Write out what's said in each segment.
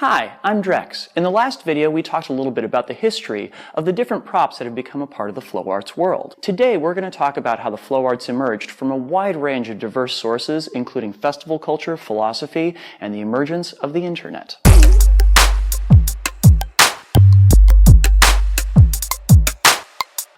Hi, I'm Drex. In the last video, we talked a little bit about the history of the different props that have become a part of the flow arts world. Today, we're going to talk about how the flow arts emerged from a wide range of diverse sources, including festival culture, philosophy, and the emergence of the internet.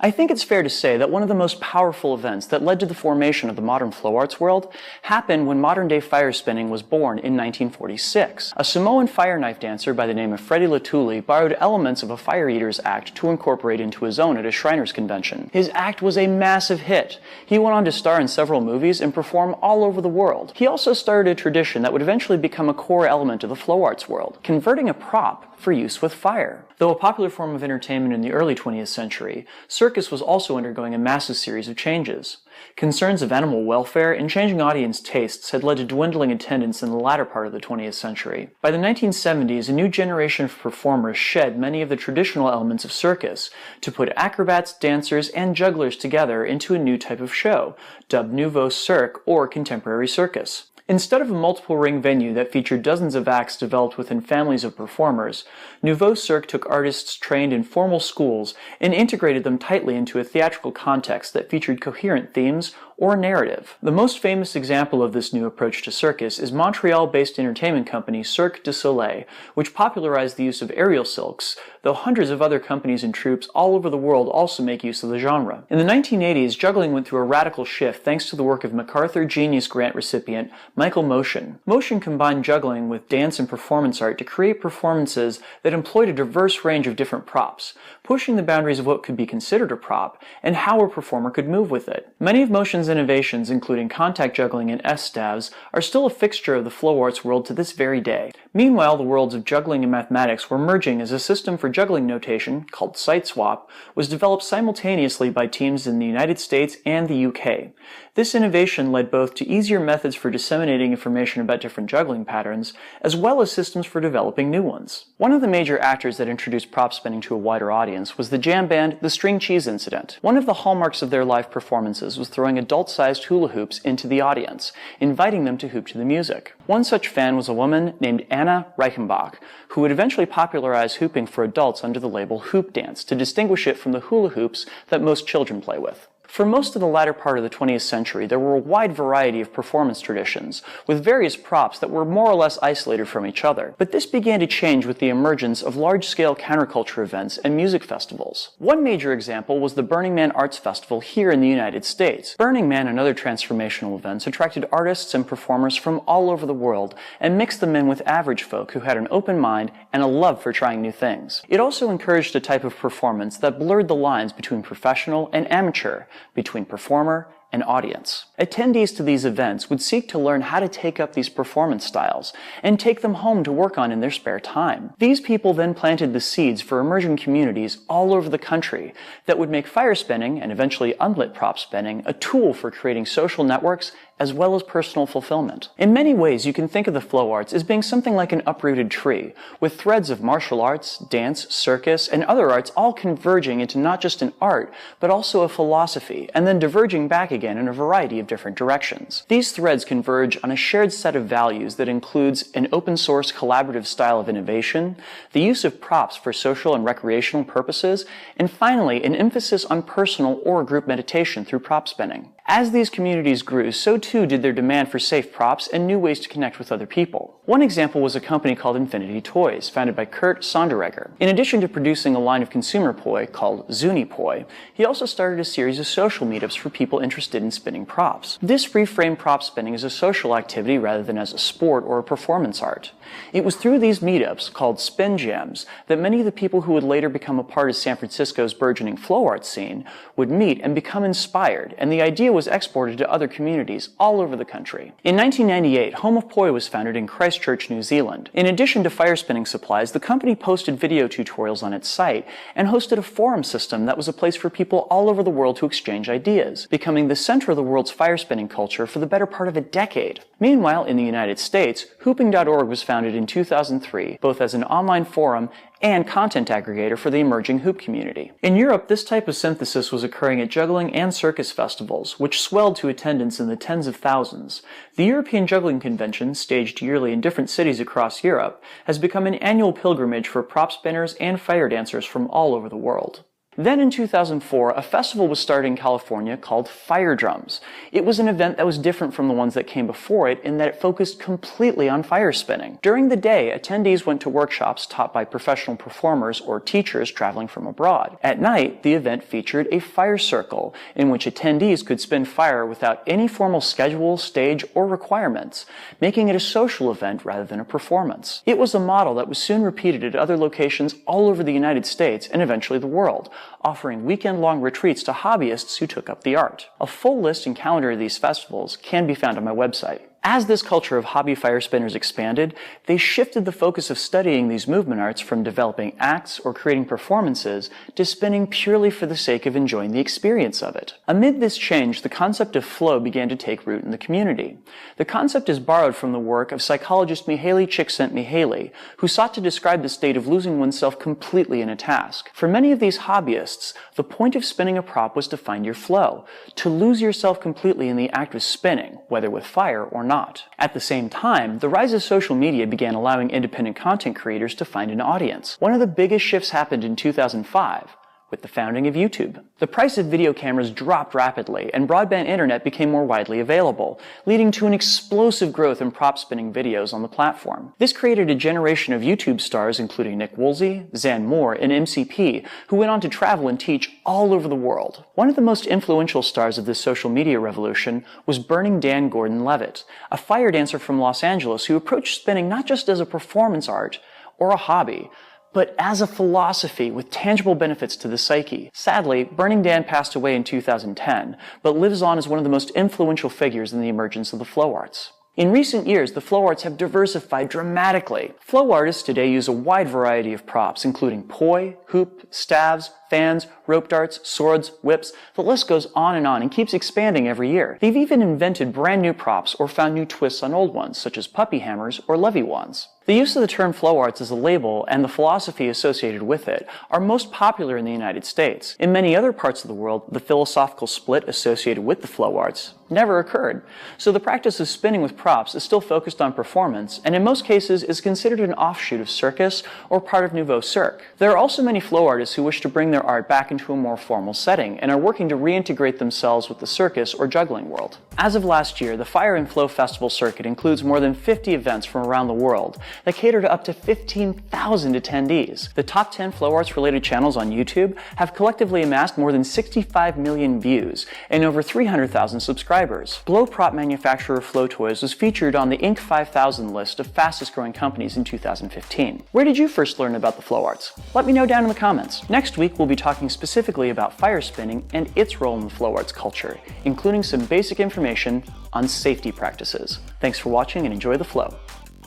I think it's fair to say that one of the most powerful events that led to the formation of the modern flow arts world happened when modern-day fire spinning was born in 1946. A Samoan fire knife dancer by the name of Freddie Latuli borrowed elements of a fire eater's act to incorporate into his own at a Shriners convention. His act was a massive hit. He went on to star in several movies and perform all over the world. He also started a tradition that would eventually become a core element of the flow arts world, converting a prop for use with fire. Though a popular form of entertainment in the early 20th century, circus was also undergoing a massive series of changes. Concerns of animal welfare and changing audience tastes had led to dwindling attendance in the latter part of the 20th century. By the 1970s, a new generation of performers shed many of the traditional elements of circus to put acrobats, dancers, and jugglers together into a new type of show, dubbed Nouveau Cirque or contemporary circus. Instead of a multiple ring venue that featured dozens of acts developed within families of performers, Nouveau Cirque took artists trained in formal schools and integrated them tightly into a theatrical context that featured coherent themes or narrative. The most famous example of this new approach to circus is Montreal-based entertainment company Cirque du Soleil, which popularized the use of aerial silks, though hundreds of other companies and troupes all over the world also make use of the genre. In the 1980s, juggling went through a radical shift thanks to the work of MacArthur Genius Grant recipient Michael Motion. Motion combined juggling with dance and performance art to create performances that employed a diverse range of different props, pushing the boundaries of what could be considered a prop and how a performer could move with it. Many of Motion's innovations, including contact juggling and S-stabs, are still a fixture of the flow arts world to this very day. Meanwhile, the worlds of juggling and mathematics were merging as a system for juggling notation, called Sight Swap, was developed simultaneously by teams in the United States and the UK. This innovation led both to easier methods for disseminating information about different juggling patterns, as well as systems for developing new ones. One of the major actors that introduced prop spinning to a wider audience was the jam band The String Cheese Incident. One of the hallmarks of their live performances was throwing adult-sized hula hoops into the audience, inviting them to hoop to the music. One such fan was a woman named Anna Reichenbach, who would eventually popularize hooping for adults under the label hoop dance to distinguish it from the hula hoops that most children play with. For most of the latter part of the 20th century, there were a wide variety of performance traditions, with various props that were more or less isolated from each other. But this began to change with the emergence of large-scale counterculture events and music festivals. One major example was the Burning Man Arts Festival here in the United States. Burning Man and other transformational events attracted artists and performers from all over the world and mixed them in with average folk who had an open mind and a love for trying new things. It also encouraged a type of performance that blurred the lines between professional and amateur, between performer and audience. Attendees to these events would seek to learn how to take up these performance styles and take them home to work on in their spare time. These people then planted the seeds for emerging communities all over the country that would make fire spinning, and eventually unlit prop spinning, a tool for creating social networks as well as personal fulfillment. In many ways, you can think of the flow arts as being something like an uprooted tree, with threads of martial arts, dance, circus, and other arts all converging into not just an art, but also a philosophy, and then diverging back again in a variety of different directions. These threads converge on a shared set of values that includes an open-source collaborative style of innovation, the use of props for social and recreational purposes, and finally, an emphasis on personal or group meditation through prop spinning. As these communities grew, so too did their demand for safe props and new ways to connect with other people. One example was a company called Infinity Toys, founded by Kurt Sonderegger. In addition to producing a line of consumer poi called Zuni Poi, he also started a series of social meetups for people interested in spinning props. This reframed prop spinning as a social activity rather than as a sport or a performance art. It was through these meetups, called Spin Jams, that many of the people who would later become a part of San Francisco's burgeoning flow art scene would meet and become inspired, and the idea was exported to other communities all over the country. In 1998, Home of Poi was founded in Christchurch, New Zealand. In addition to fire spinning supplies, the company posted video tutorials on its site and hosted a forum system that was a place for people all over the world to exchange ideas, becoming the center of the world's fire spinning culture for the better part of a decade. Meanwhile, in the United States, Hooping.org was founded in 2003, both as an online forum and content aggregator for the emerging hoop community. In Europe, this type of synthesis was occurring at juggling and circus festivals, which swelled to attendance in the tens of thousands. The European Juggling Convention, staged yearly in different cities across Europe, has become an annual pilgrimage for prop spinners and fire dancers from all over the world. Then in 2004, a festival was started in California called Fire Drums. It was an event that was different from the ones that came before it in that it focused completely on fire spinning. During the day, attendees went to workshops taught by professional performers or teachers traveling from abroad. At night, the event featured a fire circle in which attendees could spin fire without any formal schedule, stage, or requirements, making it a social event rather than a performance. It was a model that was soon repeated at other locations all over the United States and eventually the world, offering weekend-long retreats to hobbyists who took up the art. A full list and calendar of these festivals can be found on my website. As this culture of hobby fire spinners expanded, they shifted the focus of studying these movement arts from developing acts or creating performances to spinning purely for the sake of enjoying the experience of it. Amid this change, the concept of flow began to take root in the community. The concept is borrowed from the work of psychologist Mihaly Csikszentmihalyi, who sought to describe the state of losing oneself completely in a task. For many of these hobbyists, the point of spinning a prop was to find your flow, to lose yourself completely in the act of spinning, whether with fire or not. At the same time, the rise of social media began allowing independent content creators to find an audience. One of the biggest shifts happened in 2005. With the founding of YouTube. The price of video cameras dropped rapidly, and broadband internet became more widely available, leading to an explosive growth in prop spinning videos on the platform. This created a generation of YouTube stars including Nick Woolsey, Zan Moore, and MCP, who went on to travel and teach all over the world. One of the most influential stars of this social media revolution was Burning Dan Gordon-Levitt, a fire dancer from Los Angeles who approached spinning not just as a performance art or a hobby, but as a philosophy with tangible benefits to the psyche. Sadly, Burning Dan passed away in 2010, but lives on as one of the most influential figures in the emergence of the flow arts. In recent years, the flow arts have diversified dramatically. Flow artists today use a wide variety of props, including poi, hoop, staves, fans, rope darts, swords, whips. The list goes on and keeps expanding every year. They've even invented brand new props or found new twists on old ones, such as puppy hammers or levy wands. The use of the term flow arts as a label and the philosophy associated with it are most popular in the United States. In many other parts of the world, the philosophical split associated with the flow arts never occurred. So the practice of spinning with props is still focused on performance, and in most cases is considered an offshoot of circus or part of Nouveau Cirque. There are also many flow artists who wish to bring their art back into a more formal setting and are working to reintegrate themselves with the circus or juggling world. As of last year, the Fire and Flow Festival circuit includes more than 50 events from around the world that cater to up to 15,000 attendees. The top 10 flow arts related channels on YouTube have collectively amassed more than 65 million views and over 300,000 subscribers. Blow prop manufacturer Flow Toys was featured on the Inc. 5000 list of fastest growing companies in 2015. Where did you first learn about the flow arts? Let me know down in the comments. Next week, we'll be talking specifically about fire spinning and its role in the flow arts culture, including some basic information on safety practices. Thanks for watching and enjoy the flow.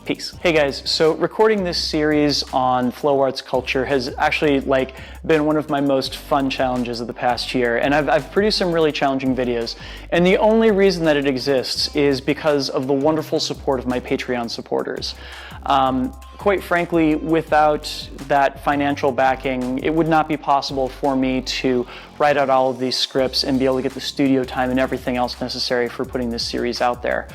Peace. Hey guys, so recording this series on flow arts culture has actually been one of my most fun challenges of the past year, and I've produced some really challenging videos, and the only reason that it exists is because of the wonderful support of my Patreon supporters. Quite frankly, without that financial backing, it would not be possible for me to write out all of these scripts and be able to get the studio time and everything else necessary for putting this series out there.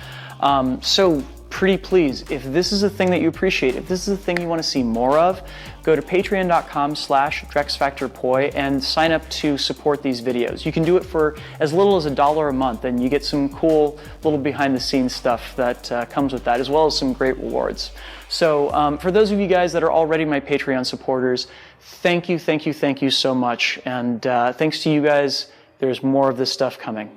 So pretty please, if this is a thing that you appreciate, if this is a thing you want to see more of, go to patreon.com/DrexFactorPoi and sign up to support these videos. You can do it for as little as $1 a month, and you get some cool little behind the scenes stuff that comes with that, as well as some great rewards. So for those of you guys that are already my Patreon supporters, thank you so much. And thanks to you guys, there's more of this stuff coming.